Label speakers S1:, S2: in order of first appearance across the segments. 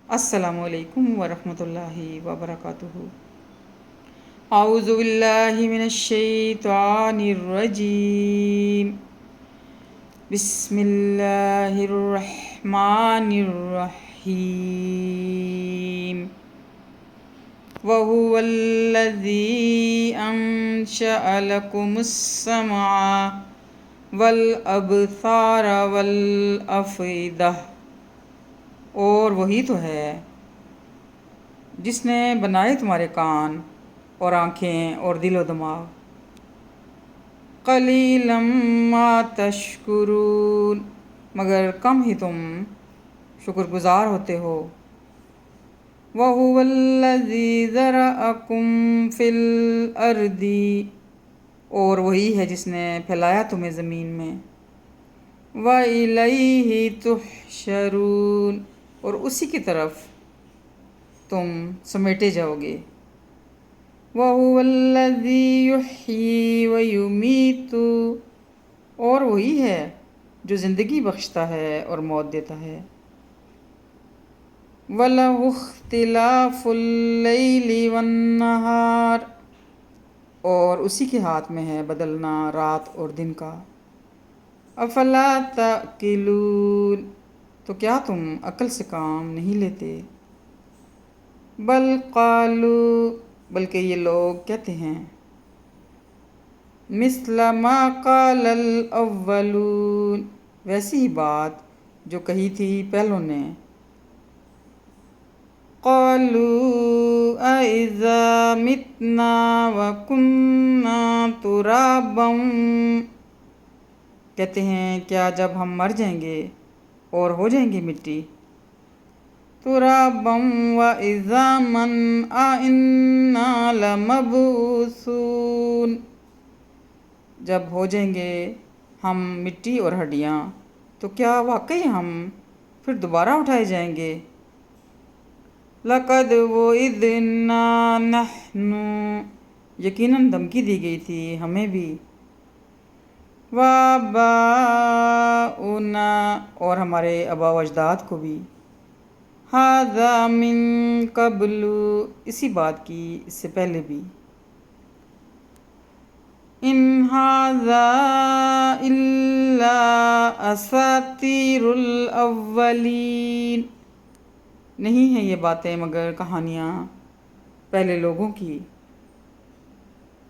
S1: السلام علیکم ورحمۃ اللہ وبرکاتہ۔ اعوذ باللہ من الشیطان الرجیم، بسم اللہ الرحمن الرحیم۔ وَهُوَ الَّذِي أَنشَأَ لَكُمُ السَّمْعَ وَالْأَبْصَارَ وَالْأَفْئِدَةَ، اور وہی تو ہے جس نے بنائے تمہارے کان اور آنکھیں اور دل و دماغ۔ قلیلا ما تشکرون، مگر کم ہی تم شکر گزار ہوتے ہو۔ وَهُوَ الَّذِي ذَرَأَكُمْ فِي الْأَرْضِ، اور وہی ہے جس نے پھیلایا تمہیں زمین میں۔ وَإِلَيْهِ تُحْشَرُونَ، اور اسی کی طرف تم سمیٹے جاؤ گے۔ وَهُوَ الَّذِي يُحْيِي وَيُمِيتُ، اور وہی ہے جو زندگی بخشتا ہے اور موت دیتا ہے۔ وَلَهُ اخْتِلَافُ اللَّيْلِ وَالنَّهَارِ، اور اسی کے ہاتھ میں ہے بدلنا رات اور دن کا۔ افلا تعقلون، تو کیا تم عقل سے کام نہیں لیتے؟ بل قالوا، بلکہ یہ لوگ کہتے ہیں، مثل ما قال الاولون، ویسی ہی بات جو کہی تھی پہلوں نے۔ قالوا اذا متنا وكنا ترابا، کہتے ہیں کیا جب ہم مر جائیں گے اور ہو جائیں گے مٹی۔ ترابا وعظاما أإنا لمبعوثون، جب ہو جائیں گے ہم مٹی اور ہڈیاں تو کیا واقعی ہم پھر دوبارہ اٹھائے جائیں گے؟ لقد وعدنا نحن، یقیناً دھمکی دی گئی تھی ہمیں بھی۔ وآباؤنا، اور ہمارے آباء و اجداد کو بھی۔ ھذا من قبل، اسی بات کی اس سے پہلے بھی۔ ان ھذا الا اساطیر الاولین، نہیں ہیں یہ باتیں مگر کہانیاں پہلے لوگوں کی،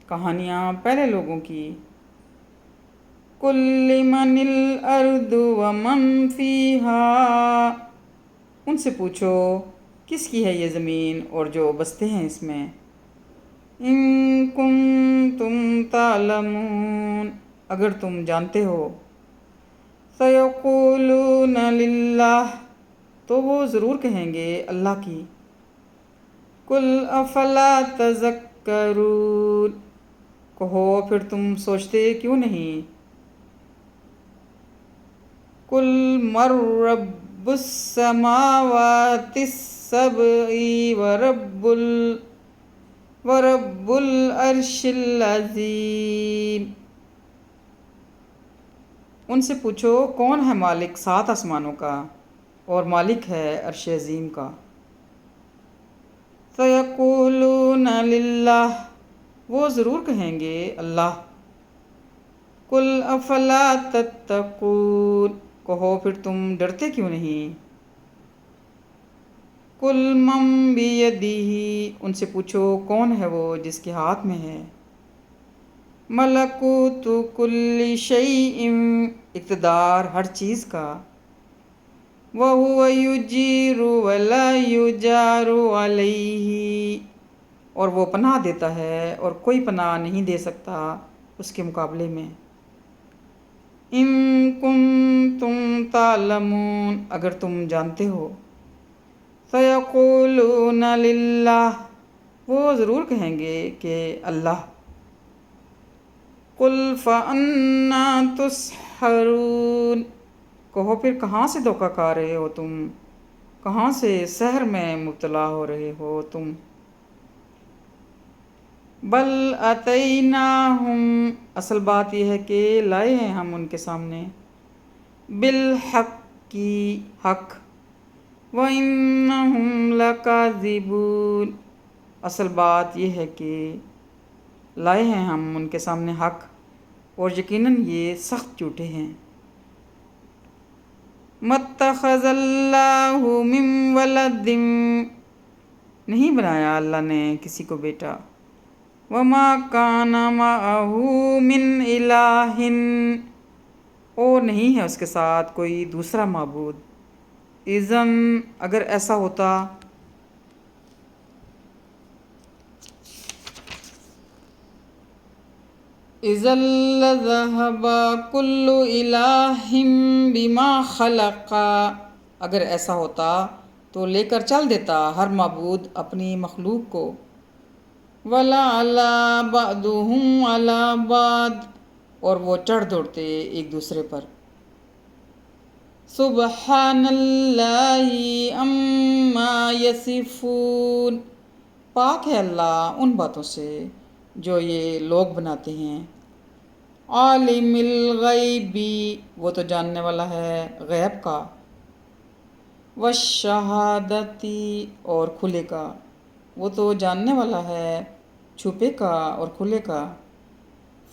S1: کہانیاں پہلے لوگوں کی۔ قل لمن الارض ومن فیہا، ان سے پوچھو کس کی ہے یہ زمین اور جو بستے ہیں اس میں۔ ان کنتم تعلمون، اگر تم جانتے ہو۔ سیقولون للہ، تو وہ ضرور کہیں گے اللہ کی۔ قل افلا تذکرون، کہو پھر تم سوچتے کیوں نہیں۔ قل من رب السماوات السبع ورب العرش العظیم، ان سے پوچھو کون ہے مالک 7 آسمانوں کا اور مالک ہے عرش عظیم کا۔ سیقولون للہ، وہ ضرور کہیں گے اللہ۔ قل افلا تتقون، کہو پھر تم ڈرتے کیوں نہیں۔ قل من بیدہ، ان سے پوچھو کون ہے وہ جس کے ہاتھ میں ہے ملکوت کل شیء، اقتدار ہر چیز کا۔ وَهُوَ يُجِيرُ وَلَا يُجَارُ عَلَيْهِ، اور وہ پناہ دیتا ہے اور کوئی پناہ نہیں دے سکتا اس کے مقابلے میں۔ ان کنتم تعلمون، اگر تم جانتے ہو۔ سیقولون للہ، وہ ضرور کہیں گے کہ اللہ۔ قل فأنا تسحرون، کہو پھر کہاں سے دھوکہ کھا رہے ہو تم، کہاں سے سحر میں مبتلا ہو رہے ہو تم۔ بل اتیناہم، اصل بات یہ ہے کہ لائے ہیں ہم ان کے سامنے بالحق کی حق۔ وَإِنَّهُمْ لَكَاذِبُونَ، اصل بات یہ ہے کہ لائے ہیں ہم ان کے سامنے حق، اور یقیناً یہ سخت جھوٹے ہیں۔ مَتَّخَذَ اللَّهُ مِن وَلَدٍ، نہیں بنایا اللہ نے کسی کو بیٹا، وَمَا كَانَ مَعَهُ مِنْ إِلَٰهٍ، اور نہیں ہے اس کے ساتھ کوئی دوسرا معبود، اذن اگر ایسا ہوتا، اذن لذهب كل إله بما خلق، اگر ایسا ہوتا تو لے کر چل دیتا ہر معبود اپنی مخلوق کو، وَلَعَلَى بَعْضُهُمْ عَلَى بَعْضٍ، اور وہ چڑھ دوڑتے ایک دوسرے پر۔ سبحان اللہ عما یصفون، پاک ہے اللہ ان باتوں سے جو یہ لوگ بناتے ہیں۔ عالم الغیبی، وہ تو جاننے والا ہے غیب کا، والشہادتی، اور کھلے کا، وہ تو جاننے والا ہے چھپے کا اور کھلے کا۔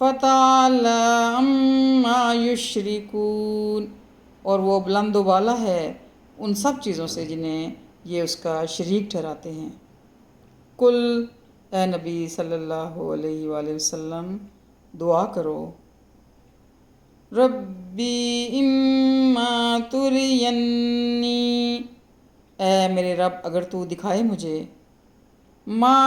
S1: فتعالی عما یشرکون، اور وہ بلند و بالا ہے ان سب چیزوں سے جنہیں یہ اس کا شریک ٹھہراتے ہیں۔ کل، اے نبی صلی اللہ علیہ وآلہ وسلم دعا کرو، ربی اما ترینی، اے میرے رب اگر تو دکھائے مجھے، ما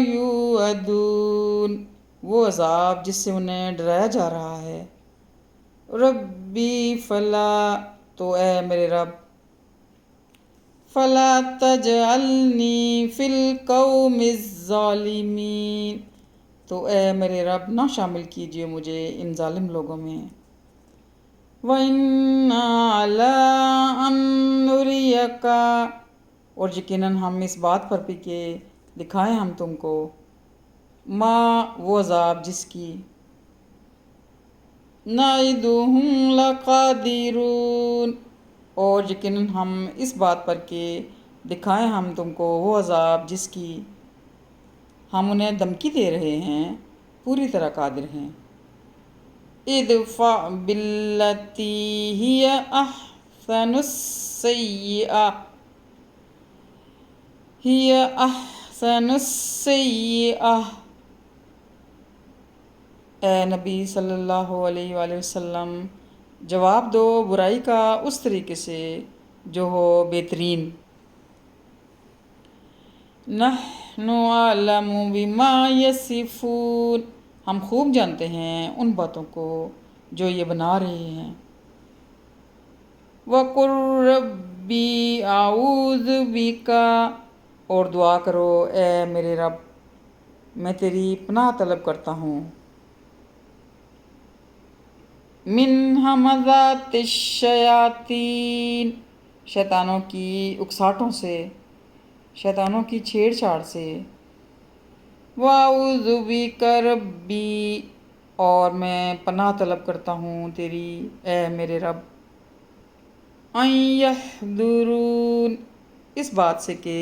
S1: یوعدون، وہ عذاب جس سے انہیں ڈرایا جا رہا ہے، ربی فلا، تو اے میرے رب، فلا تجعلنی فی القوم الظالمین، تو اے میرے رب نہ شامل کیجیے مجھے ان ظالم لوگوں میں۔ وَإِنَّا عَلَىٰ أَن نُّرِيَكَ، اور یقیناً ہم اس بات پر بھی کہ دکھائیں ہم تم کو، ما، وہ عذاب جس کی، نَعِدُهُمْ لَقَادِرُونَ، اور یقیناً ہم اس بات پر کہ دکھائیں ہم تم کو وہ عذاب جس کی ہم انہیں دھمکی دے رہے ہیں پوری طرح قادر ہیں۔ ادفع باللتی ہی احسن السیئہ، اے نبی صلی اللہ علیہ وآلہ وسلم جواب دو برائی کا اس طریقے سے جو ہو بہترین۔ نحن اعلم بما یصفون، ہم خوب جانتے ہیں ان باتوں کو جو یہ بنا رہے ہیں۔ وَقُلْ رَبِّ أَعُوذُ بِكَ، اور دعا کرو اے میرے رب میں تیری پناہ طلب کرتا ہوں، من ہمزات الشیاطین، شیطانوں کی اکساٹوں سے، شیطانوں کی چھیڑ چھاڑ سے۔ وَأَعُوذُ بِكَ رَبِّي، اور میں پناہ طلب کرتا ہوں تیری اے میرے رب، ان یحضرون، اس بات سے کہ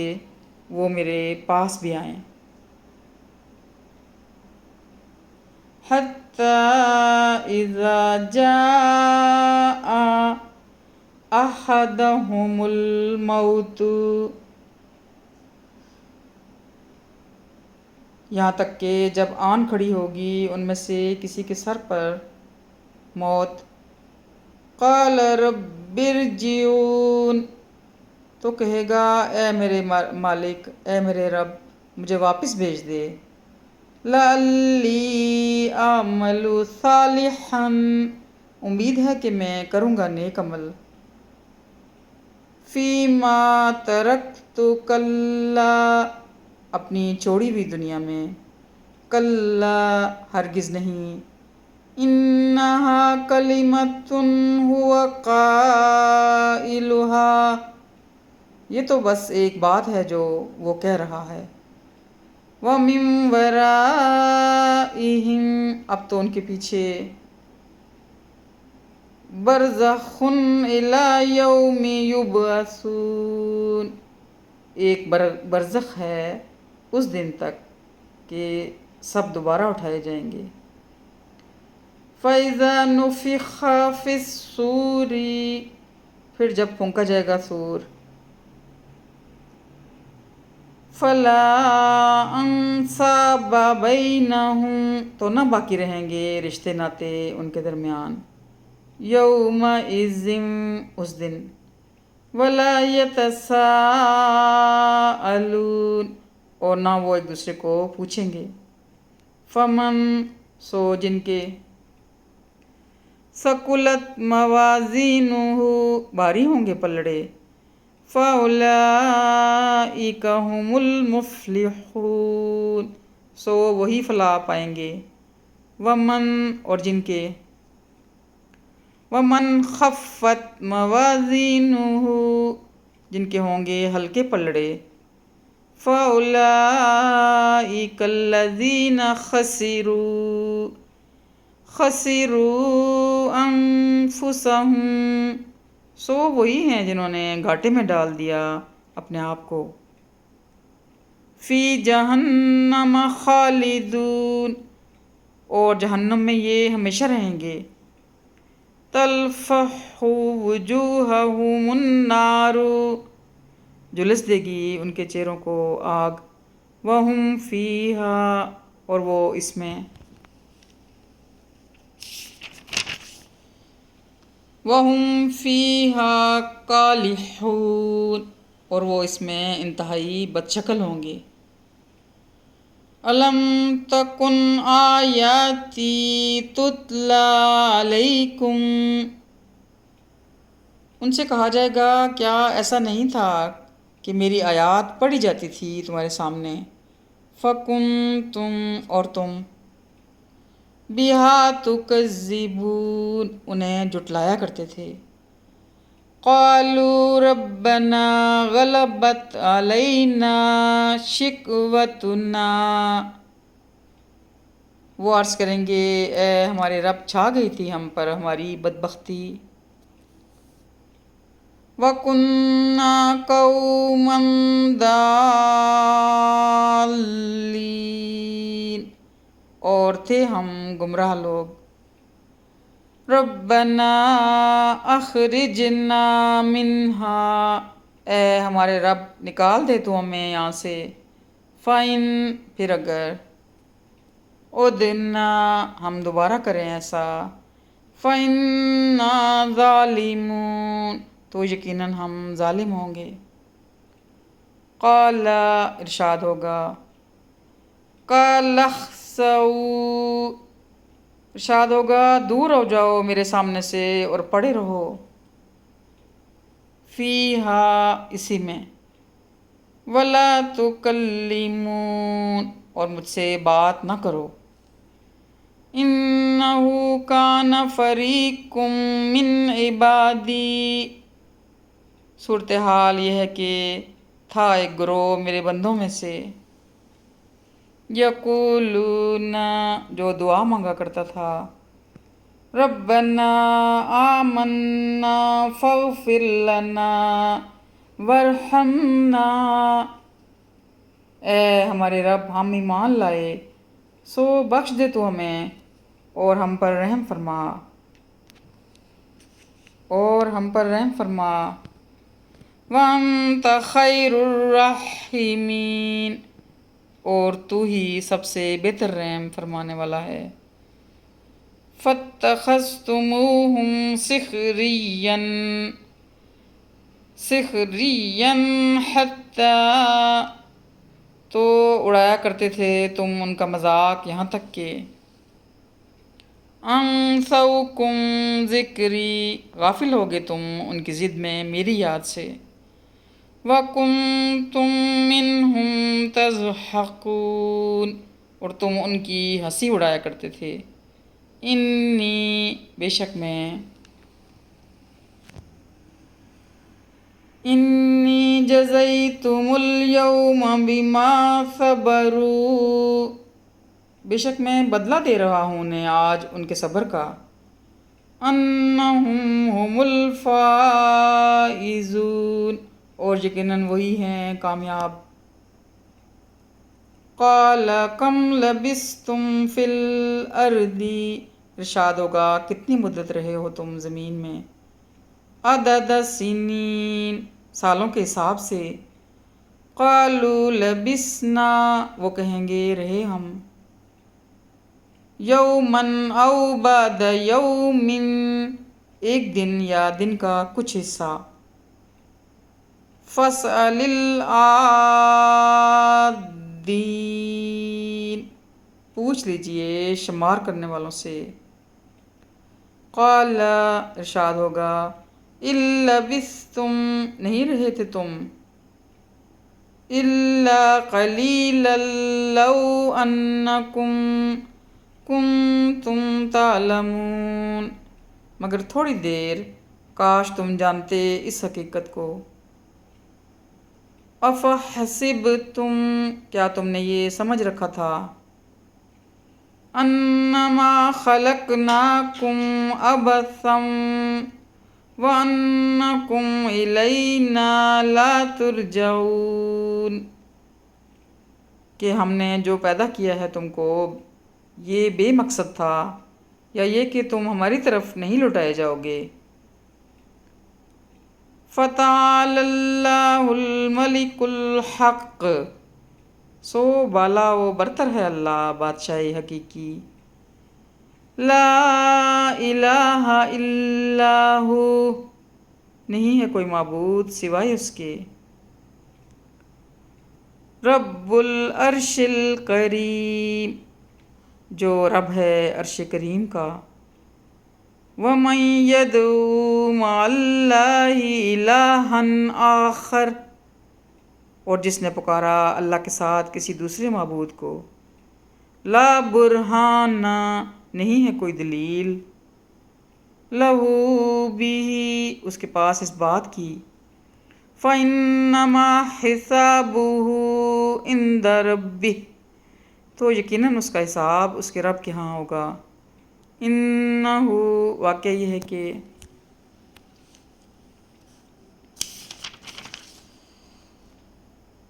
S1: وہ میرے پاس بھی آئیں۔ حتی اذا جاء احدهم الموت، یہاں تک کہ جب آن کھڑی ہوگی ان میں سے کسی کے سر پر موت، قال رب ارجعون، تو کہے گا اے میرے مالک، اے میرے رب مجھے واپس بھیج دے، لعلی اعمل صالحا، امید ہے کہ میں کروں گا نیک عمل، فیما ترکت کلا، اپنی چھوڑی ہوئی دنیا میں، کلا ہرگز نہیں، انہا کلمۃ ہو قائلہا، یہ تو بس ایک بات ہے جو وہ کہہ رہا ہے، وَمِن وَرَائِهِمْ، اب تو ان کے پیچھے، برزخ الی یوم یبعثون، ایک برزخ ہے اس دن تک کہ سب دوبارہ اٹھائے جائیں گے۔ فَإِذَا نُفِخَ فِي الصُّورِ، پھر جب پھونکا جائے گا صور، فَلَا أَنْسَابَ بَيْنَهُمْ، تو نہ باقی رہیں گے رشتے ناتے ان کے درمیان، یومئذ، اس دن، وَلَا يَتَسَاءَلُونَ، اور نہ وہ ایک دوسرے کو پوچھیں گے، فَمَن، سو جن کے، ثقلت موازینہ، بھاری ہوں گے پلڑے، فَأُولَئِکَ هُمُ الْمُفْلِحُونَ، سو وہی فلاح پائیں گے، ومن، اور جن کے، ومن خفت موازینہ، جن کے ہوں گے ہلکے پلڑے، فَأُولَئِکَ الَّذِینَ خَسِرُوا أَنفُسَهُمْ، سو وہی ہیں جنہوں نے گھاٹے میں ڈال دیا اپنے آپ کو، فی جہنم خالدون، اور جہنم میں یہ ہمیشہ رہیں گے، تلفح وجوہہم النار، جلس دے گی ان کے چہروں کو آگ، وہم فیہا، اور وہ اس میں، وہم فیہا کالحون، اور وہ اس میں انتہائی بدشکل ہوں گے، الم تکن آیاتی تتلی علیکم، ان سے کہا جائے گا کیا ایسا نہیں تھا کہ میری آیات پڑھی جاتی تھی تمہارے سامنے، فکنتم، اور تم، بہا تکذبون، انہیں جھٹلایا کرتے تھے، قالوا ربنا غلبت علینا شقوتنا، وہ عرض کریں گے اے ہمارے رب، چھا گئی تھی ہم پر ہماری بدبختی، وَكُنَّا قَوْمًا ضَالِّينَ، اور تھے ہم گمراہ لوگ، رَبَّنَا أَخْرِجْنَا مِنْهَا، اے ہمارے رب نکال دے تو ہمیں یہاں سے، فَإِن، پھر اگر، عُدْنَا، ہم دوبارہ کریں ایسا، فَإِنَّا ظَالِمُونَ، تو یقیناً ہم ظالم ہوں گے، قال، ارشاد ہوگا، قال اخسؤوا، ارشاد ہوگا دور ہو جاؤ میرے سامنے سے اور پڑے رہو، فیہا، اسی میں، ولا تکلمون، اور مجھ سے بات نہ کرو، انہ کان فریق من عبادی، صورتحال یہ ہے کہ تھا ایک گروہ میرے بندوں میں سے، یقولون، جو دعا مانگا کرتا تھا، ربنا آمنا فاغفر لنا وارحمنا، اے ہمارے رب ہم ایمان لائے سو بخش دے تو ہمیں اور ہم پر رحم فرما، وَأَنْتَ خَيْرُ الرَّاحِمِينَ، اور تو ہی سب سے بہتر رحم فرمانے والا ہے، فَاتَّخَذْتُمُوهُمْ سِخْرِيًّا حَتَّى، تو اڑایا کرتے تھے تم ان کا مذاق یہاں تک کہ، انسوکم ذکری، غافل ہوگے تم ان کی ضد میں میری یاد سے، وَكُنْتُمْ مِنْهُمْ تَضْحَكُونَ، اور تم ان کی ہنسی اڑایا کرتے تھے، انی، بے شک میں، انی جزیتم الیوم بما صبروا، بے شک میں بدلہ دے رہا ہوں انہیں آج ان کے صبر کا، انہم هم الفائزون، اور یقیناً وہی ہیں کامیاب۔ قال کم لبثتم فی الارض، ارشاد ہوگا کتنی مدت رہے ہو تم زمین میں، عدد سنین، سالوں کے حساب سے۔ قالوا لبثنا، وہ کہیں گے رہے ہم، یومن او بعد یومن، ایک دن یا دن کا کچھ حصہ۔ فاسأل العادین، پوچھ لیجئے شمار کرنے والوں سے۔ قال، ارشاد ہوگا ان لبثتم، نہیں رہے تھے تم، الا قلیلا لو انکم کنتم تعلمون، مگر تھوڑی دیر، کاش تم جانتے اس حقیقت کو۔ افحسبتم، کیا تم نے یہ سمجھ رکھا تھا، انما خلقناکم عبثا وانکم الینا لا ترجعون، کہ ہم نے جو پیدا کیا ہے تم کو یہ بے مقصد تھا، یا یہ کہ تم ہماری طرف نہیں لوٹائے جاؤ گے۔ فتعالی اللہ الملک الحق، سو بالا و برتر ہے اللہ بادشاہ حقیقی۔ لا الہ الا ہو، نہیں ہے کوئی معبود سوائے اس کے۔ رب العرش الکریم، جو رب ہے عرش کریم کا۔ وَمَن يَدْعُ مَعَ اللَّهِ إِلَٰهًا آخَرَ، اور جس نے پکارا اللہ کے ساتھ کسی دوسرے معبود کو۔ لا برہان، نہیں ہے کوئی دلیل، لہ بہ، اس کے پاس اس بات کی۔ فَإِنَّمَا حِسَابُهُ عِندَ رَبِّهِ، تو یقیناً اس کا حساب اس کے رب کے ہاں ہوگا۔ انہ، واقعہ یہ ہے کہ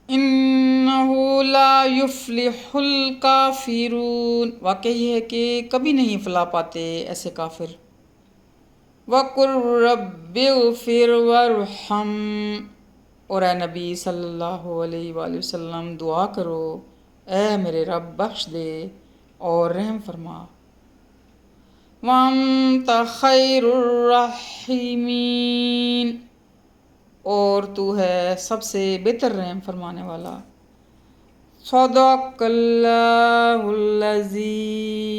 S1: انہ لا یفلح الکافرون، واقعہ یہ ہے کہ کبھی نہیں فلاح پاتے ایسے کافر۔ وَقُلْ رَبِّ اغْفِرْ وَارْحَمْ، اور اے نبی صلی اللہ علیہ وآلہ وسلم دعا کرو، اے میرے رب بخش دے اور رحم فرما۔ وَأَنْتَ خَيْرُ الرَّاحِمِينَ، اور تو ہے سب سے بہتر رحم فرمانے والا۔ صدق اللہ العظیم۔